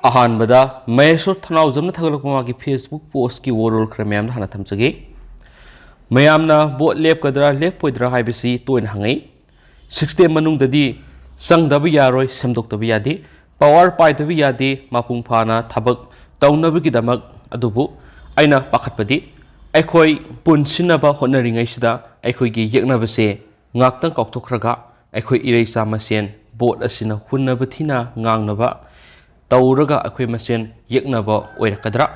अहानबदा Maheshwar Thounaojam थगलपमागी Facebook post की वोरोल खर ma'am हाना थमचगे मयामना vote लेपकद्रा लेपोइद्रा हाइबेसी तोइन हंगई system मनुंगददी संगदब यारोय सेमदोक्तब यादे पावर पाइदब यादे मापुंग फाना थबक तौनबगिदमक अदुबु अइना पाखतपदि अखोय पुनसिनबा होनरिङैसिदा अखोयगी यeknabase ngaktan kaukthokraga अखोय इरेसा मसेन बोट असिना हुन्नबथिना ngangnaba तौरगा अखोय मसेन यeknaba ओइरकद्रा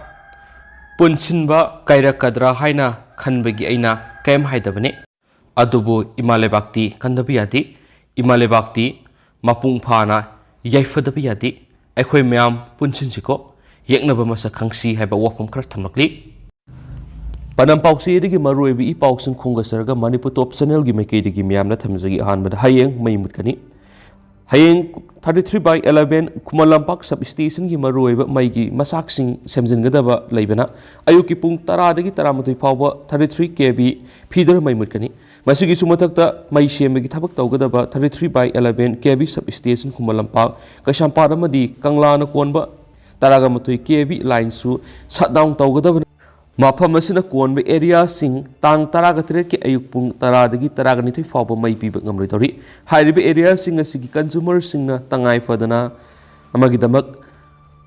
पुनसिनबा कायरकद्रा हाइना खनबगी अइना कैम हाइदबने अदुबु इमालेबाक्ति कंदब यादि इमालेबाक्ति मपुंग फाना याइफदब यादि अखोय म्याम पुनसिनसिको यeknaba मसा खंगसी हाइबा वफम खर थमलकली पनम पाउसी मरुएबी इ पाउसिंग खुंगसरगा मणिपुर टॉप चैनल की मैकेदी म्यामना थमजगी अहानबदा हयेंग मईमुटकनी हयेंग 33/11 खुमलंपाक सब स्टेशन की मरुएब मईगी मसाकसिंग सेमजिनगदबा लेबना अयुकी पुंग 10 13 फाउबा 33 kb फीडर मईमुटकनी मसिगी सुमथकता मई सेमगी थबक तौगदबा 33/11 kb सब स्टेशन खुमलंपाक कशांपाद अमदी कंगलान कोनबा 13 kb लाइन सु शटडाउन तौगदबा मफम असिना कोनबे एरिया सिंग तांग 13 के अयुक पुंग 10 12 फाउबा मई पीब ngamloidori हाइरिबे एरिया सिंग असिगी कंज्यूमर सिंगना तंगाई फदना अमगिदमक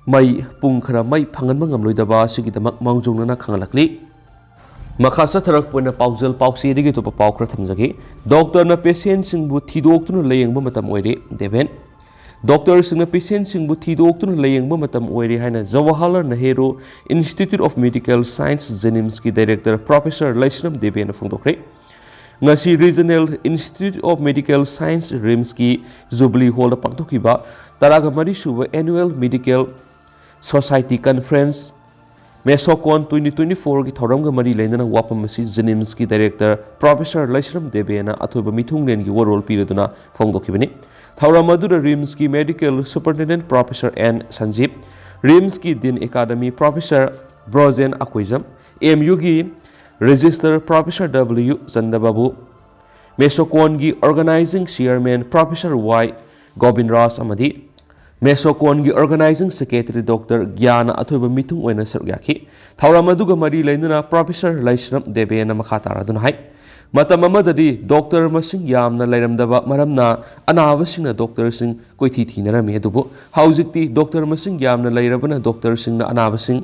मई पुंग खरा मई फंगनबा ngamloidaba सिगिदमक मांगजोंगना खंगलकली मखा सथरक पोना पाउजल पाउसीदिगी तो पाउखरा थमजगी डॉक्टर ना पेशेंट सिंगबु थिदोक्तुना लेयंगबा मतम ओइरे देवेन डॉक्टर सिंगना पेशेंट सिंगबु थिदोक्तुना लेयंगबा मतम ओइरे हाइना Jawaharlal Nehru institute of medical science JNIMS की डायरेक्टर प्रोफेसर लैसनम देवेन फोंदोखरे ngasi regional institute of medical science RIMS की जुबली हॉल पांगथोखिबा 13 सुबा annual medical society conference MESOCON 2024 की थौरम मरी लेना वापम जेनिम्स की डायरेक्टर प्रोफेसर लैसनम देवेना अथोब मिथुंगलेन की वरोल पीरदुना फोंदोखिबनी थौरम अदुदा रिम्स की medical superintendent professor N Sanjeev RIMS की dean academy professor Brojen Akoijam MU की register professor W Chandrababu MESOCON की organising chairman professor Y Govindraj अमदी मेसोकॉन की ऑर्गेनाइजिंग सेक्रेटरी डॉक्टर ज्ञान अथोब मिथुंग ओइना सरुक याखी थौरम अदुगा मरी लेना प्रोफेसर लैसनम देवेना मखा तारादुना हाई मतम अमददी डॉक्टर मसिंग यामना लैरमदबा मरमना अनाबसिंगना डॉक्टर सिंग कोइथी थीनरमे अदुबु हौजिक्ति डॉक्टर मसिंग यामना लैरबना डॉक्टर सिंगना अनाबसिंग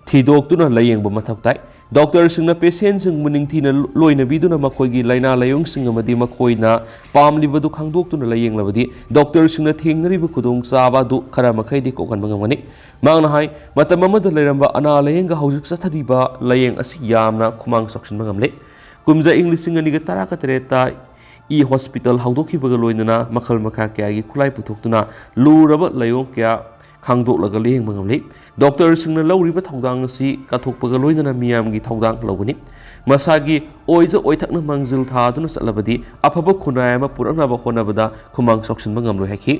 थीदोक्तुना लयेंगबा मथक ताई डॉक्टर सिंगना पेशेंट सिंग मुनिंग थीना लोइनबीदुना मखोइगी लाइना लायोंग सिंग अमदी मखोइना पामलिबदु खांदोक्तुना लयेंगलबदी डॉक्टर सिंगना थेंगरिबु खुदोंग चाबादु खरा मखैदि कोखनबा ngamani मांगना हाई मतम अमद लैरमबा अना लयेंगा हौजिक चथरिबा लयेंग असि यामना खुमांग सक्सिनबा ngamle कुमजा इंग्लिशिंग अनिगा 13 इ हॉस्पिटल हौदोखिबगा लोइनना मखल मखा क्यागी खुलाई पुथोक्तुना लूरबा लयोंग क्या खांदोक्लगा लेंगबा ngamle डॉक्टर सिंगना लौरिबा थौदांग असि काथोकपगा लोइनना मियामगी थौदांग लौगनी मसागी ओइजा ओइथकना मंजिल थादुना चलबदी अफबा खुनाय अमा पुरकनाबा होनबदा खुमांग सक्सिनबा ngamloi हाइखि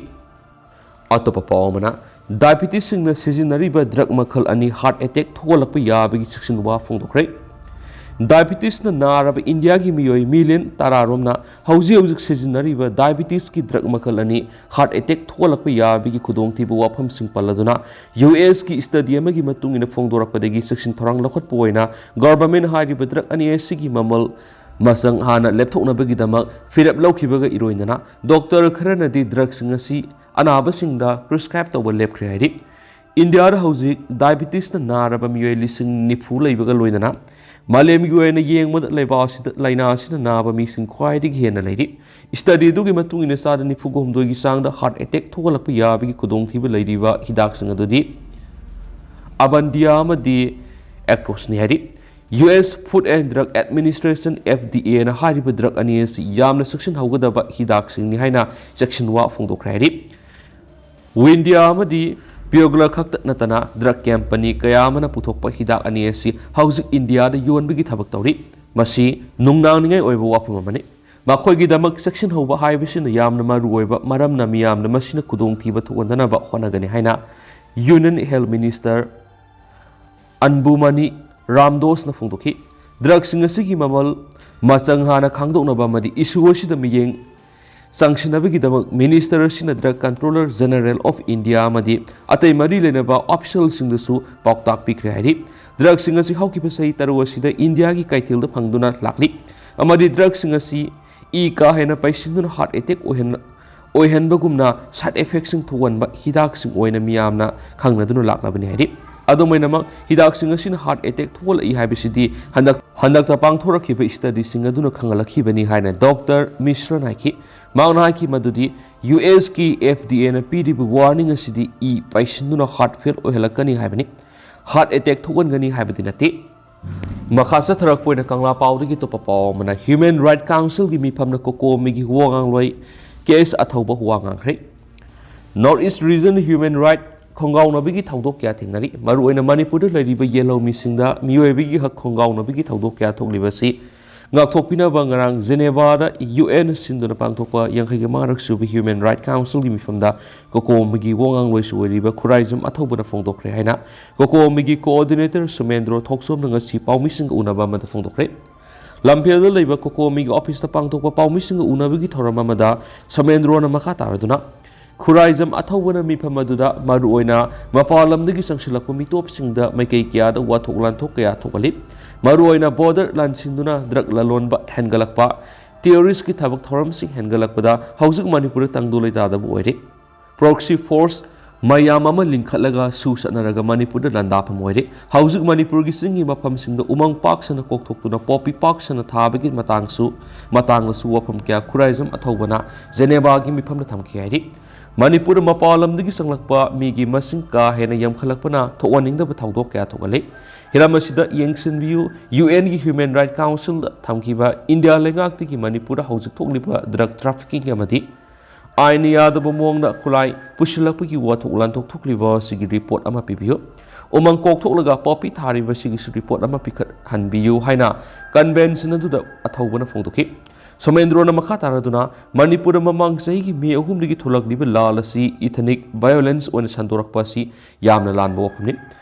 अतोपा पावमना डायबिटीज सिंगना सिजिनरिबा ड्रग मखल अनि हार्ट अटैक थोलकपा याबगी सक्सिनवा फोंदोखरे डायबिटीज नारब इंडिया की मियोई मिलियन तारारोमना हौजी हौजिक सिजिनरिबा डायबिटीज की ड्रग मखल अनि हार्ट अटैक थोलक याबगी खुदोंथीबु वाफम सिंग पल्लदुना यूएस की स्टडी अमगी मतुंगिना फोंदोरकपदगी सेक्शन थोरंग लखोटपो ओइना गवर्नमेंट हारिबा ड्रग अनि एसिगी ममल मसंग हाना लेपथोकनबगीदमक फिरप लौखिबगा इरोइनना डॉक्टर खरनदी ड्रग सिंग असि अनाबसिंगदा प्रिस्क्राइब तौबा लेपख्रे हाइरि इंडिया हौजिक डायबिटीज नारब मियोई लिसिंग निफु लेबगा लोइनना मालेम की ओइना येंगमद लेबासिद लाइनासिना नाबा मिसिंग ख्वाइदिगी हेना लेरि स्टडी दुगी मतुंगिना सादा निफुगोमदोगी सांगदा हार्ट अटैक थोगलकपा याबगी खुदोंथीबा लेरिबा हिदाकसिंग अदुदी अबंदिया अमदी एक्ट्रोसनि हारि US food and drug administration FDA ना हारिबा ड्रग अनि असि यामना सेक्शन हौगदबा हिदाकसिंगनि हाइना सेक्शन वा फोंदोखरे हारि विंडिया अमदी पियोगला खक्त नतना ड्रग कंपनी कयामना पुथोकपा हिदाक अनि असि हौजिक इंडिया दा योनबगी थबक तौरि मसी नुंगनांगनिङै ओइबा वाफम अमनि मखोइगी दमक सेक्शन हौबा हाइबसिना यामना मारु ओइबा मरमना मियामना मसिना खुदोंथीबा थोगनदनबा होनगनि हाइना यूनियन हेल्थ मिनिस्टर अनबुमनी रामदोस ना फोंदोखि ड्रग सिंग असिगी ममल मचंग हाना खांगदोकनबा मदि इशू असिदा मियेंग ꯆꯪꯁꯤꯟꯅꯕꯒꯤꯗꯃꯛ ꯃꯤꯅꯤꯁꯇꯔ ꯑꯁꯤꯅ drug controller general of India ꯑꯃꯗꯤ ꯑꯇꯩ ꯃꯔꯤ ꯂꯩꯅꯕ ꯑꯣꯐꯤꯁꯤꯌꯦꯜꯁꯤꯡꯗꯁꯨ ꯄꯥꯎꯇꯥꯛ ꯄꯤꯈ꯭ꯔꯦ ꯍꯥꯏꯔꯤ ꯗ꯭ꯔꯒꯁꯤꯡ ꯑꯁꯤ ꯍꯧꯈꯤꯕ ꯆꯍꯤ 6 ꯑꯁꯤꯗ ꯏꯟꯗꯤꯌꯥꯒꯤ ꯀꯩꯊꯦꯜꯗ ꯐꯪꯗꯨꯅ ꯂꯥꯛꯂꯤ ꯑꯃꯗꯤ ꯗ꯭ꯔꯒꯁꯤꯡ ꯑꯁꯤ ꯀꯥ ꯍꯦꯟꯅ ꯄꯩꯁꯤꯟꯗꯨꯅ ꯍꯥꯔꯠ ꯑꯦꯇꯦꯛ ꯑꯣꯏꯍꯟꯕꯒꯨꯝꯅ ꯁꯥꯏꯠ ꯏꯐꯦꯛꯁꯤꯡ ꯊꯣꯛꯍꯟꯕ ꯍꯤꯗꯥꯛꯁꯤꯡ ꯑꯣꯏꯅ ꯃꯤꯌꯥꯝꯅ ꯈꯪꯅꯗꯨꯅ ꯂꯥꯛꯂꯕꯅꯤ ꯍꯥꯏꯔꯤ ꯑꯗꯨꯃꯥꯏꯅꯃꯛ ꯍꯤꯗꯥꯛꯁꯤꯡ ꯑꯁꯤꯅ ꯍꯥꯔꯠ ꯑꯦꯇꯦꯛ ꯊꯣꯛꯍꯜꯂꯛꯏ ꯍꯥꯏꯕꯁꯤꯗꯤ ꯍꯟꯗꯛꯇ ꯄꯥꯡꯊꯣꯔꯛꯈꯤꯕ ꯁ꯭ꯇꯗꯤꯁꯤꯡ ꯑꯗꯨꯅ ꯈꯪꯍꯜꯂꯛꯈꯤꯕꯅꯤ ꯍꯥꯏꯅ ꯗꯣꯛꯇꯔ ꯃꯤश्ꯔꯅ ꯍꯥꯏꯈꯤ ꯃꯍꯥꯛꯅ ꯍꯥꯏꯈꯤ ꯃꯗꯨꯗꯤ ꯌꯨꯑꯦꯁꯀꯤ FDAꯅ ꯄꯤꯔꯤꯕ ꯋꯥꯔꯅꯤꯡ ꯑꯁꯤꯗꯤ ꯄꯩꯁꯤꯟꯗꯨꯅ ꯍꯥꯔꯠ ꯐꯦꯜ ꯑꯣꯏꯍꯜꯂꯛꯀꯅꯤ ꯍꯥꯏꯕꯅꯤ ꯍꯥꯔꯠ ꯑꯦꯇꯦꯛ ꯊꯣꯛꯍꯟꯒꯅꯤ ꯍꯥꯏꯕꯗꯤ ꯅꯠꯇꯦ ꯃꯈꯥ ꯆꯠꯊꯔꯛꯄ ꯑꯣꯏꯅ ꯀꯪꯂꯥ ꯄꯥꯎꯗꯒꯤ ꯑꯇꯣꯞꯄ ꯄꯥꯎ ꯑꯃꯅ ꯍ꯭ꯌꯨꯃꯦꯟ ꯔꯥꯏꯠ ꯀꯥꯎꯟꯁꯤꯜꯒꯤ ꯃꯤꯐꯝꯅ ꯀꯣꯀꯣꯃꯤꯒꯤ ꯋꯥꯉꯥꯡꯂꯣꯏ ꯀꯦꯁ ꯑꯊꯧꯕ ꯋꯥ ꯉꯥꯡꯈ꯭ꯔꯦ north east region human right ꯈꯣꯡꯒꯥꯎꯅꯕꯒꯤ ꯊꯧꯗꯣꯛ ꯀꯌꯥ ꯊꯦꯡꯅꯔꯤ ꯃꯔꯨꯑꯣꯏꯅ ꯃꯅꯤꯄꯨꯔꯗ ꯂꯩꯔꯤꯕ ꯌꯦꯜꯍꯧꯃꯤꯁꯤꯡꯗ ꯃꯤꯑꯣꯏꯕꯒꯤ ꯍꯛ ꯈꯣꯡꯒꯥꯎꯅꯕꯒꯤ ꯊꯧꯗꯣꯛ ꯀꯌꯥ ꯊꯣꯛꯂꯤꯕꯁꯤ ꯉꯥꯛꯊꯣꯛꯄꯤꯅꯕ ꯉꯔꯥꯡ ꯖꯦꯅꯦꯚꯥꯗ UN ꯁꯤꯟꯗꯨꯅ ꯄꯥꯡꯊꯣꯛꯄ 52ꯔꯛ ꯁꯨꯕ ꯍ꯭ꯌꯨꯃꯦꯟ ꯔꯥꯏꯠ ꯀꯥꯎꯟꯁꯤꯜꯒꯤ ꯃꯤꯐꯝꯗ ꯀꯣꯀꯣꯃꯤꯒꯤ ꯋꯥꯉꯥꯡꯂꯣꯏꯁꯨ ꯑꯣꯏꯔꯤꯕ ꯈꯨꯔꯥꯏꯖꯝ ꯑꯊꯧꯕꯅ ꯐꯣꯡꯗꯣꯛꯈ꯭ꯔꯦ ꯍꯥꯏꯅ ꯀꯣꯀꯣꯃꯤꯒꯤ ꯀꯣꯑꯣꯔꯗꯤꯅꯦꯇꯔ ꯁꯨꯃꯦꯟꯗ꯭ꯔꯣ ꯊꯣꯛꯆꯣꯝꯅ ꯉꯁꯤ ꯄꯥꯎꯃꯤꯁꯤꯡꯒ ꯎꯅꯕ ꯑꯃꯗ ꯐꯣꯡꯗꯣꯛꯈ꯭ꯔꯦ ꯂꯝꯐꯦꯜꯗ ꯂꯩꯕ ꯀꯣꯀꯣꯃꯤꯒꯤ ꯑꯣꯐꯤꯁꯇ ꯄꯥꯡꯊꯣꯛꯄ ꯄꯥꯎꯃꯤꯁꯤꯡꯒ ꯎꯅꯕꯒꯤ ꯊꯧꯔꯝ ꯑꯃꯗ ꯁꯨꯃꯦꯟꯗ꯭ꯔꯣꯅ ꯃꯈꯥ ꯇꯥꯔꯗꯨꯅ ꯈꯨꯔꯥꯏꯖꯝ ꯑꯊꯧꯕꯅ ꯃꯤꯐꯝ ꯑꯗꯨꯗ ꯃꯔꯨꯑꯣꯏꯅ ꯃꯄꯥꯟ ꯂꯝꯗꯒꯤ ꯆꯪꯁꯤꯜꯂꯛꯄ ꯃꯤꯇꯣꯞꯁꯤꯡꯗ ꯃꯥꯏꯀꯩ ꯀꯌꯥꯗ ꯋꯥꯊꯣꯛ ꯂꯥꯟꯊꯣꯛ ꯀꯌꯥ ꯊꯣꯛꯍꯜꯂꯤ ꯃꯔꯨꯑꯣꯏꯅ ꯕꯣꯔꯗꯔ ꯂꯥꯟꯁꯤꯟꯗꯨꯅ ꯗ꯭ꯔꯒ ꯂꯂꯣꯟꯕ ꯍꯦꯟꯒꯠꯂꯛꯄ ꯇꯦꯔꯣꯔꯤꯁꯀꯤ ꯊꯕꯛ ꯊꯧꯔꯝꯁꯤꯡ ꯍꯦꯟꯒꯠꯂꯛꯄꯗ ꯍꯧꯖꯤꯛ ꯃꯅꯤꯄꯨꯔꯗ ꯇꯪꯗꯨ ꯂꯩꯇꯥꯗꯕ ꯑꯣꯏꯔꯤ ꯄ꯭ꯔꯣꯛꯁꯤ ꯐꯣꯔꯁ ꯃꯌꯥꯝ ꯑꯃ ꯂꯤꯡꯈꯠꯂꯒ ꯁꯨ ꯆꯠꯅꯔꯒ ꯃꯅꯤꯄꯨꯔꯗ ꯂꯥꯟꯗꯥꯐꯝ ꯑꯣꯏꯔꯤ ꯍꯧꯖꯤꯛ ꯃꯅꯤꯄꯨꯔꯒꯤ ꯆꯤꯡꯒꯤ ꯃꯐꯝꯁꯤꯡꯗ ꯎꯃꯪ ꯄꯥꯛꯁꯟꯅ ꯀꯣꯛꯊꯣꯛꯇꯨꯅ ꯄꯣꯄꯤ ꯄꯥꯛꯁꯟꯅ ꯊꯥꯕꯒꯤ ꯃꯇꯥꯡꯗꯁꯨ ꯋꯥꯐꯝ ꯀꯌꯥ ꯈꯨꯔꯥꯏꯖꯝ ꯑꯊꯧꯕꯅ ꯖꯦꯅꯦꯚꯥꯒꯤ ꯃꯤꯐꯝꯗ ꯊꯝꯈꯤ ꯍꯥꯏꯔꯤ ꯃꯅꯤꯄꯨꯔꯗ ꯃꯄꯥꯟ ꯂꯝꯗꯒꯤ ꯆꯪꯂꯛꯄ ꯃꯤꯒꯤ ꯃꯁꯤꯡ ꯀꯥ ꯍꯦꯟꯅ ꯌꯥꯝꯈꯠꯂꯛꯄꯅ ꯊꯣꯛꯍꯟꯅꯤꯡꯗꯕ ꯊꯧꯗꯣꯛ ꯀꯌా ꯊꯣꯛꯍꯜꯂꯤ ꯍꯤꯔꯝ ꯑꯁꯤꯗ ꯌꯦꯡꯁꯤꯟꯕꯤꯌꯨ UNꯒꯤ ꯍ꯭ꯌꯨꯃꯦꯟ ꯔꯥꯏꯠ ꯀꯥꯎꯟꯁꯤꯜꯗ ꯊꯝꯈꯤꯕ ꯏꯟꯗꯤꯌꯥ ꯂꯩꯉꯥꯛꯇꯒꯤ ꯃꯅꯤꯄꯨꯔꯗ ꯍꯧꯖꯤꯛ ꯊꯣꯛꯂꯤꯕ ꯗ꯭ꯔꯒ ꯇ꯭ꯔꯥꯐꯤꯀꯤꯡ ꯑꯃꯗꯤ ꯑꯥꯏꯟ ꯌꯥꯗꯕ ꯃꯑꯣꯡꯗ ꯈꯨꯠꯂꯥꯏ ꯄꯨꯁꯤꯜꯂꯛꯄꯒꯤ ꯋꯥꯊꯣꯛ ꯂꯥꯟꯊꯣꯛ ꯊꯣꯛꯂꯤꯕ ꯑꯁꯤꯒꯤ ꯔꯤꯄꯣꯔꯠ ꯑꯃ ꯄꯤꯕꯤꯌꯨ ꯎꯃꯪ ꯀꯣꯛꯊꯣꯛꯂꯒ ꯄꯣꯄꯤ ꯊꯥꯔꯤꯕꯁꯤꯒꯤꯁꯨ ꯔꯤꯄꯣꯔꯠ ꯑꯃ ꯄꯤꯈꯠꯍꯟꯕꯤꯌꯨ ꯍꯥꯏꯅ ꯀꯟꯚꯦꯟꯁꯟ ꯑꯗꯨꯗ ꯑꯊꯧꯕꯅ ꯐꯣꯡꯗꯣꯛꯈꯤ ꯁꯣꯃꯦꯟꯗ꯭ꯔꯣꯅ ꯃꯈꯥ ꯇꯥꯔꯗꯨꯅ ꯃꯅꯤꯄꯨꯔꯗ ꯃꯃꯥꯡ ꯆꯍꯤꯒꯤ ꯃꯦ 3ꯗꯒꯤ ꯊꯣꯛꯂꯛꯂꯤꯕ ꯂꯥꯜ ꯑꯁꯤ ꯏꯊꯅꯤꯛ ꯚꯥꯏꯑꯣꯂꯦꯟꯁ ꯑꯣꯏꯅ ꯁꯟꯗꯣꯔꯛꯄ ꯑꯁꯤ ꯌꯥꯝꯅ ꯂꯥꯟꯕ ꯋꯥꯐꯝꯅꯤ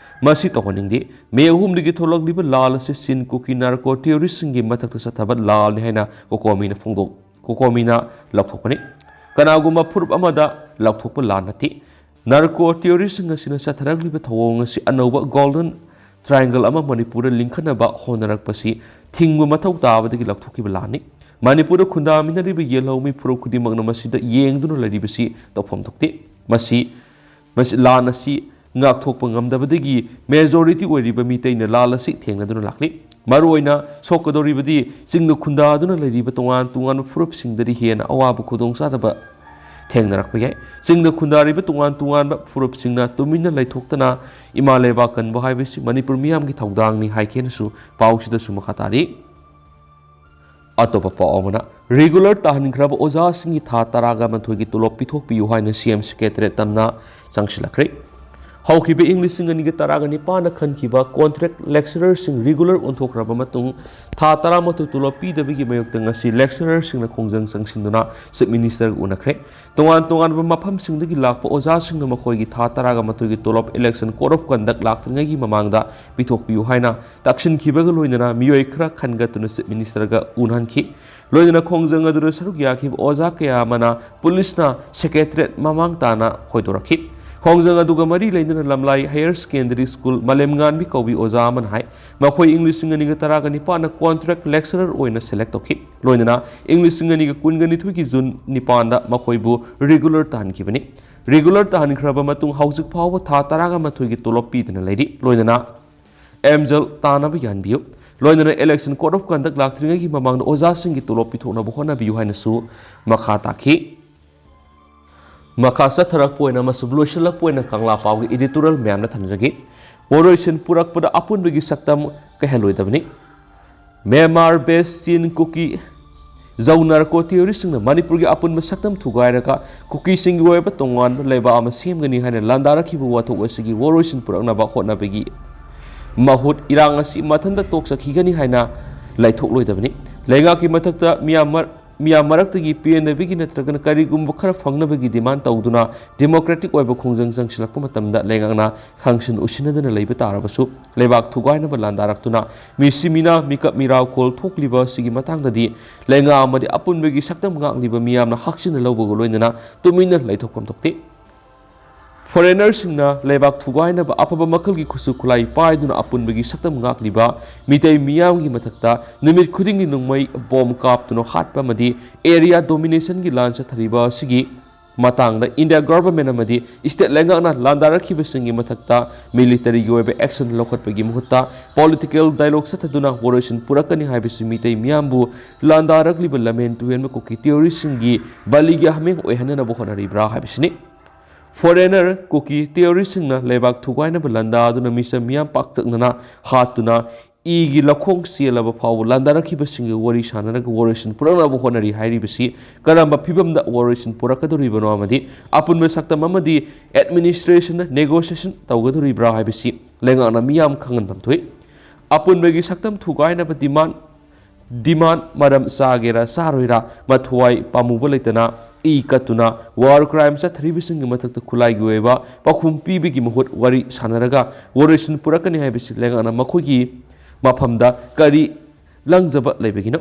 ꯃꯁꯤ ꯇꯧꯍꯟꯅꯤꯡꯗꯦ ꯃꯦ 3ꯗꯒꯤ ꯊꯣꯛꯂꯛꯂꯤꯕ ꯂꯥꯜ ꯑꯁꯤ ꯆꯤꯟ ꯀꯨꯀꯤ ꯅꯥꯔꯀꯣ ꯇꯦꯔꯣꯔꯤꯁꯁꯤꯡꯒꯤ ꯃꯊꯛꯇ ꯆꯠꯊꯕ ꯂꯥꯜꯅꯤ ꯍꯥꯏꯅ ꯀꯣꯀꯣꯃꯤꯅ ꯂꯥꯎꯊꯣꯛꯄꯅꯤ ꯀꯅꯥꯒꯨꯝꯕ ꯐꯨꯔꯨꯞ ꯑꯃꯗ ꯂꯥꯎꯊꯣꯛꯄ ꯂꯥꯟ ꯅꯠꯇꯦ ꯅꯥꯔꯀꯣ ꯇꯦꯔꯣꯔꯤꯁꯁꯤꯡ ꯑꯁꯤꯅ ꯆꯠꯊꯔꯛꯂꯤꯕ ꯊꯧꯑꯣꯡ ꯑꯁꯤ ꯑꯅꯧꯕ ꯒꯣꯜꯗꯟ ꯇ꯭ꯔꯥꯏꯡꯒꯜ ꯑꯃ ꯃꯅꯤꯄꯨꯔꯗ ꯂꯤꯡꯈꯠꯅꯕ ꯍꯣꯠꯅꯔꯛꯄꯁꯤ ꯊꯤꯡꯕ ꯃꯊꯧ ꯇꯥꯕꯗꯒꯤ ꯂꯧꯊꯣꯛꯈꯤꯕ ꯂꯥꯟꯅꯤ ꯃꯅꯤꯄꯨꯔꯗ ꯈꯨꯟꯗꯥꯃꯤꯟꯅꯔꯤꯕ ꯌꯦꯜꯍꯧꯃꯤ ꯐꯨꯔꯨꯞ ꯈꯨꯗꯤꯡꯃꯛꯅ ꯃꯁꯤꯗ ꯌꯦꯡꯗꯨꯅ ꯂꯩꯔꯤꯕꯁꯤ ꯇꯧꯐꯝ ꯊꯣꯛꯇꯦ ꯃꯁꯤ ꯂꯥꯟ ꯑꯁꯤ ꯉꯥꯛꯊꯣꯛꯄ ꯉꯝꯗꯕꯗꯒꯤ ꯃꯦꯖꯣꯔꯤꯇꯤ ꯑꯣꯏꯔꯤꯕ ꯃꯤꯇꯩꯅ ꯂꯥꯟ ꯑꯁꯤ ꯊꯦꯡꯅꯗꯨꯅ ꯂꯥꯛꯂꯤ ꯃꯔꯨꯑꯣꯏꯅ ꯁꯣꯛꯀꯗꯧꯔꯤꯕꯗꯤ ꯆꯤꯡꯗ ꯈꯨꯟꯗꯥꯗꯨꯅ ꯂꯩꯔꯤꯕ ꯇꯣꯉꯥꯟ ꯇꯣꯉꯥꯟꯕ ꯐꯨꯔꯨꯞꯁꯤꯡꯗꯗꯤ ꯍꯦꯟꯅ ꯑꯋꯥꯕ ꯈꯨꯗꯣꯡꯆꯥꯗꯕ ꯊꯦꯡꯅꯔꯛꯄ ꯌꯥꯏ ꯆꯤꯡꯗ ꯈꯨꯟꯗꯥꯔꯤꯕ ꯇꯣꯉꯥꯟ ꯇꯣꯉꯥꯟꯕ ꯐꯨꯔꯨꯞꯁꯤꯡꯅ ꯇꯨꯃꯤꯟꯅ ꯂꯩꯊꯣꯛꯇꯅ ꯏꯃꯥ ꯂꯩꯕꯥꯛ ꯀꯟꯕ ꯍꯥꯏꯕꯁꯤ ꯃꯅꯤꯄꯨꯔ ꯃꯤꯌꯥꯝꯒꯤ ꯊꯧꯗꯥꯡꯅꯤ ꯍꯥꯏꯈꯤꯅꯁꯨ ꯄꯥꯎꯁꯤꯗꯁꯨ ꯃꯈꯥ ꯇꯥꯔꯤ ꯑꯇꯣꯞꯄ ꯄꯥꯎ ꯑꯃꯅ ꯔꯤꯒꯨꯂꯔ ꯇꯥꯍꯟꯈ꯭ꯔꯕ ꯑꯣꯖꯥꯁꯤꯡꯒꯤ ꯊꯥ 12ꯒꯤ ꯇꯣꯂꯣꯞ ꯄꯤꯊꯣꯛꯄꯤꯌꯨ ꯍꯥꯏꯅ CM ꯁꯦꯀ꯭ꯔꯦꯇꯔꯤꯌꯦꯠ ꯇꯝꯅ ꯆꯪꯁꯤꯜꯂꯛꯈ꯭ꯔꯦ ꯍꯧꯈꯤꯕ ꯏꯪ 2019ꯗ ꯈꯟꯈꯤꯕ ꯀꯣꯟꯇ꯭ꯔꯦꯛ ꯂꯦꯛꯆꯔꯔꯁꯤꯡ ꯔꯤꯒꯨꯂꯔ ꯑꯣꯟꯊꯣꯛꯈ꯭ꯔꯕ ꯃꯇꯨꯡ ꯊꯥ 12 ꯇꯣꯂꯣꯞ ꯄꯤꯗꯕꯒꯤ ꯃꯥꯌꯣꯛꯇ ꯉꯁꯤ ꯂꯦꯛꯆꯔꯔꯁꯤꯡꯅ ꯈꯣꯡꯖꯪ ꯆꯪꯁꯤꯟꯗꯨꯅ ꯆꯤꯞ ꯃꯤꯅꯤꯁꯇꯔꯒ ꯎꯅꯈ꯭ꯔꯦ ꯇꯣꯉꯥꯟ ꯇꯣꯉꯥꯟꯕ ꯃꯐꯝꯁꯤꯡꯗꯒꯤ ꯂꯥꯛꯄ ꯑꯣꯖꯥꯁꯤꯡꯅ ꯃꯈꯣꯏꯒꯤ ꯊꯥ 12ꯒꯤ ꯇꯣꯂꯣꯞ ꯏꯂꯦꯛꯁꯟ ꯀꯣꯗ ꯑꯣꯐ ꯀꯟꯗꯛ ꯂꯥꯛꯇ꯭ꯔꯤꯉꯩꯒꯤ ꯃꯃꯥꯡꯗ ꯄꯤꯊꯣꯛꯄꯤꯌꯨ ꯍꯥꯏꯅ ꯇꯛꯁꯤꯟꯈꯤꯕꯒ ꯂꯣꯏꯅꯅ ꯃꯤꯑꯣꯏ ꯈꯔ ꯈꯟꯒꯠꯇꯨꯅ ꯆꯤꯞ ꯃꯤꯅꯤꯁꯇꯔꯒ ꯎꯅꯍꯟꯈꯤ ꯂꯣꯏꯅꯅ ꯈꯣꯡꯖꯪ ꯑꯗꯨꯗ ꯁꯔꯨꯛ ꯌꯥꯈꯤꯕ ꯑꯣꯖꯥ ꯀꯌꯥ ꯑꯃꯅ ꯄꯨꯂꯤꯁꯅ ꯁꯦꯀ꯭ꯔꯦꯇꯔꯤꯌꯦꯠ ꯃꯃꯥꯡ ꯇꯥꯅ ꯍꯣꯏꯗꯣꯔꯛꯈꯤ ꯈꯣꯡꯖꯪ ꯑꯗꯨꯒ ꯃꯔꯤ ꯂꯩꯅꯅ ꯂꯝꯂꯥꯏ ꯍꯥꯌꯔ ꯁꯦꯀꯦꯟꯗꯔꯤ ꯁ꯭ꯀꯨꯜ ꯃꯥꯂꯦꯝꯉꯥꯟꯕꯤ ꯀꯧꯕꯤ ꯑꯣꯖꯥ ꯑꯃꯅ ꯍꯥꯏ ꯃꯈꯣꯏ ꯏꯪ 2019ꯗ ꯀꯣꯟꯇ꯭ꯔꯦꯛ ꯂꯦꯛꯆꯔꯔ ꯑꯣꯏꯅ ꯁꯦꯂꯦꯛ ꯇꯧꯈꯤ ꯂꯣꯏꯅꯅ ꯏꯪ 2022ꯒꯤ ꯖꯨꯟ 9ꯗ ꯃꯈꯣꯏꯕꯨ ꯔꯤꯒꯨꯂꯔ ꯇꯥꯍꯟꯈꯤꯕꯅꯤ ꯔꯤꯒꯨꯂꯔ ꯇꯥꯍꯟꯈ꯭ꯔꯕ ꯃꯇꯨꯡ ꯍꯧꯖꯤꯛ ꯐꯥꯎꯕ ꯊꯥ 12ꯒꯤ ꯇꯣꯂꯣꯞ ꯄꯤꯗꯨꯅ ꯂꯩꯔꯤ ꯂꯣꯏꯅꯅ ꯑꯦꯝꯖꯦꯜ ꯇꯥꯅꯕ ꯌꯥꯍꯟꯕꯤꯌꯨ ꯂꯣꯏꯅꯅ ꯏꯂꯦꯛꯁꯟ ꯀꯣꯗ ꯑꯣꯐ ꯀꯟꯗꯛ ꯂꯥꯛꯇ꯭ꯔꯤꯉꯩꯒꯤ ꯃꯃꯥꯡꯗ ꯑꯣꯖꯥꯁꯤꯡꯒꯤ ꯇꯣꯂꯣꯞ ꯄꯤꯊꯣꯛꯅꯕ ꯍꯣꯠꯅꯕꯤꯌꯨ ꯍꯥꯏꯅꯁꯨ ꯃꯈꯥ ꯇꯥꯈꯤ ꯃꯈꯥ ꯆꯠꯊꯔꯛꯄ ꯑꯣꯏꯅ ꯑꯃꯁꯨꯡ ꯂꯣꯏꯁꯤꯜꯂꯛꯄ ꯑꯣꯏꯅ ꯀꯪꯂꯥ ꯄꯥꯎꯒꯤ ꯏꯗꯤꯇꯣꯔꯤꯌꯦꯜ ꯃꯌꯥꯝꯅ ꯊꯝꯖꯒꯦ ꯋꯥꯔꯣꯏꯁꯤꯟ ꯄꯨꯔꯛꯄꯗ ꯑꯄꯨꯟꯕꯒꯤ ꯁꯛꯇꯝ ꯀꯩꯍꯜꯂꯣꯏꯗꯕꯅꯤ ꯃ꯭ꯌꯥꯟꯃꯥꯔ ꯕꯦꯁ ꯆꯤꯟ ꯀꯨꯀꯤ ꯖꯧ ꯅꯥꯔꯀꯣ ꯇꯦꯔꯣꯔꯤꯁꯁꯤꯡꯅ ꯃꯅꯤꯄꯨꯔꯒꯤ ꯑꯄꯨꯟꯕ ꯁꯛꯇꯝ ꯊꯨꯒꯥꯏꯔꯒ ꯀꯨꯀꯤꯁꯤꯡꯒꯤ ꯑꯣꯏꯕ ꯇꯣꯉꯥꯟꯕ ꯂꯩꯕꯥꯛ ꯑꯃ ꯁꯦꯝꯒꯅꯤ ꯍꯥꯏꯅ ꯂꯥꯟꯗꯥꯔꯛꯈꯤꯕ ꯋꯥꯊꯣꯛ ꯑꯁꯤꯒꯤ ꯋꯥꯔꯣꯏꯁꯤꯟ ꯄꯨꯔꯛꯅꯕ ꯍꯣꯠꯅꯕꯒꯤ ꯃꯍꯨꯠ ꯏꯔꯥꯡ ꯑꯁꯤ ꯃꯊꯟꯇ ꯇꯣꯛꯆꯈꯤꯒꯅꯤ ꯍꯥꯏꯅ ꯂꯩꯊꯣꯛꯂꯣꯏꯗꯕꯅꯤ ꯂꯩꯉꯥꯛꯀꯤ ꯃꯊꯛꯇ मियाम मरक्तगी पेनबगी नत्रगन करिगुम्ब खर फंगनबगी डिमांड तौदुना डेमोक्रेटिक ओइब खोंजंग जंगसिलक्प मतमदा लेंगांगना खांगसिन उसिनदना लेब तारबसु लेबाक थुगाइनब लांदारक्तुना मिसिमिना मिकप मिराव कोल थोकलिबा सिगी मतंगदि लेंगा अमदि अपुनबगी सक्तम गांगलिबा मियामना हक्सिन लौबगो लोइनना तुमिना लैथोकम Tauktae Foreigner singna lebak thugaina ba apaba makal gi khusu khulai paiduna apunbagi saktam ngakliba mitai miyam gi mathakta numit khuding gi nungmai bom kap tuno hatpa madi area domination gi lancha thariba sigi matangda India government amadi state lenga na landara khiba singi mathakta military gi oibe action lokhatpagi muhutta political dialogue sathaduna operation purakani haibisi mitai miyambu landarak liba lamen tuhen ko ki theory singi baligi hameng oihana na bohonari bra haibisini Foreigner kuki theory singna lebak thugaina balanda aduna misa miyam paktaknana hatuna igi lakhong sialaba phaw landara khiba singi wari sanana ga operation purana bo honari hairi bisi karamba phibamda operation purakaduri bano amadi apunba saktam amadi administration negotiation tawgaduri bra haibisi lenga na miyam khangan bamthoi apunbagi saktam thugaina ba demand maram sagera saroira mathwai pamuba leitana katuna war crime sa thribising mathakta khulai gi oiba pakhum pibi gi mahut wari sanaraga operation purakani haibisi lenga na makhogi maphamda kari langjaba leibegino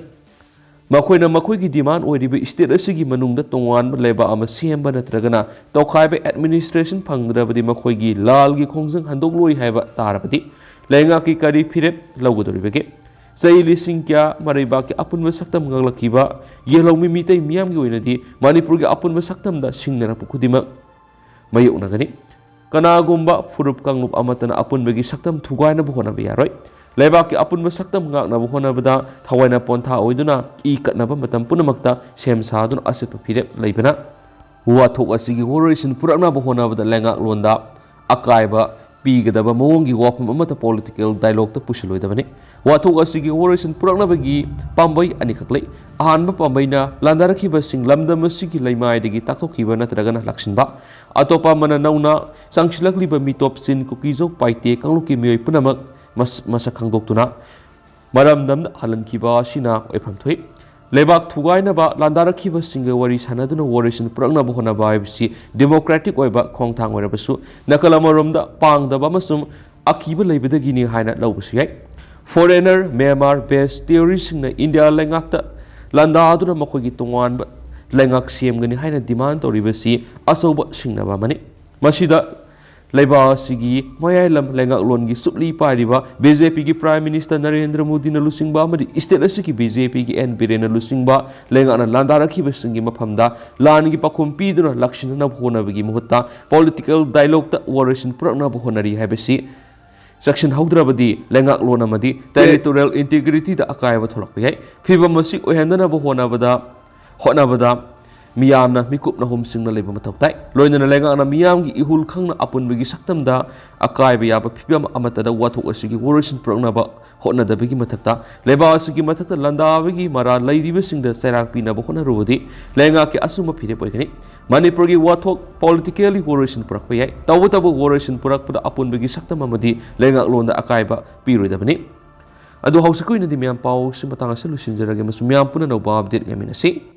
makoina makoigi demand oiriba state asigi manungda tongan leba ama semba natragana tokhaiba administration phangdrabadi makoigi lal gi khongjang handokloi haiba tarabadi lenga ki kari phirep lawgodoribege Sai lising kya mariba ki apun saktam nganglakiba yelomi mitai miyam gi oinadi Manipur gi apun saktam da singnara pukudima mayuk nagani kana gumba furup kanglup amatana apun bagi saktam thugaina bohona yaroi leba ki apun saktam ngakna bohona bada thawaina pontha oiduna katna ba matam punamakta sem sadun asit phire leibana wathok asigi operation purakna bohona bada lenga londa akaiba pigdaba mawongi wapam amata political dialogue ta pushloidabani wathok asigi operation puraknabagi pambai ani khaklei ahanba pambaina landarakhiba sing lamdam asigi leimai degi taktokhiba natragana laksinba atopa mana nauna sangsilakliba mitop sin kukizok paite kangluki mioi punamak masak khangdoktuna maramdam halankhiba sina oifamthoi lebak thugaina ba landarakhiba singa wari sanaduna operation purakna bohona ba ibsi democratic oiba khongthang oirabasu nakalamoromda pangdaba masum akiba leibadagini haina lawbasu yai foreigner Myanmar based theory singna India lengakta landa aduna makhogi tongwan lengak semgani haina demand toribasi asoba singna ba mani masida leiba sigi mayailam lengak longi supli pariba BJP gi Prime Minister Narendra Modi na lusingba amadi state asigi BJP gi N Biren na lusingba lenga na landarakhiba singi maphamda lan gi pakhum piduna lakshina na bhona bagi muhutta political dialogue ta operation purakna bhonari haibasi section haudrabadi lenga lona madi territorial integrity da akaiba tholakpa yai phibam masik ohendana bhona bada miyamna mikupna homsingna leba matautai loinana lenga na miyamgi ihul khangna apunbagi saktamda akaiba yaba phibam amatada wathok asigi operation purakna ba hotna dabagi matakta leba asigi matakta landabagi mara lairiba singda serak pina ba hona rodi lenga ke asuma phire poigani Manipur gi wathok politically operation purakpa yai tawtabu operation purakpada apunbagi saktam amadi lenga londa akaiba piroidabani adu hausakuina di miyam pau simatanga solution jarage masum miyam puna no ba update ngaminasi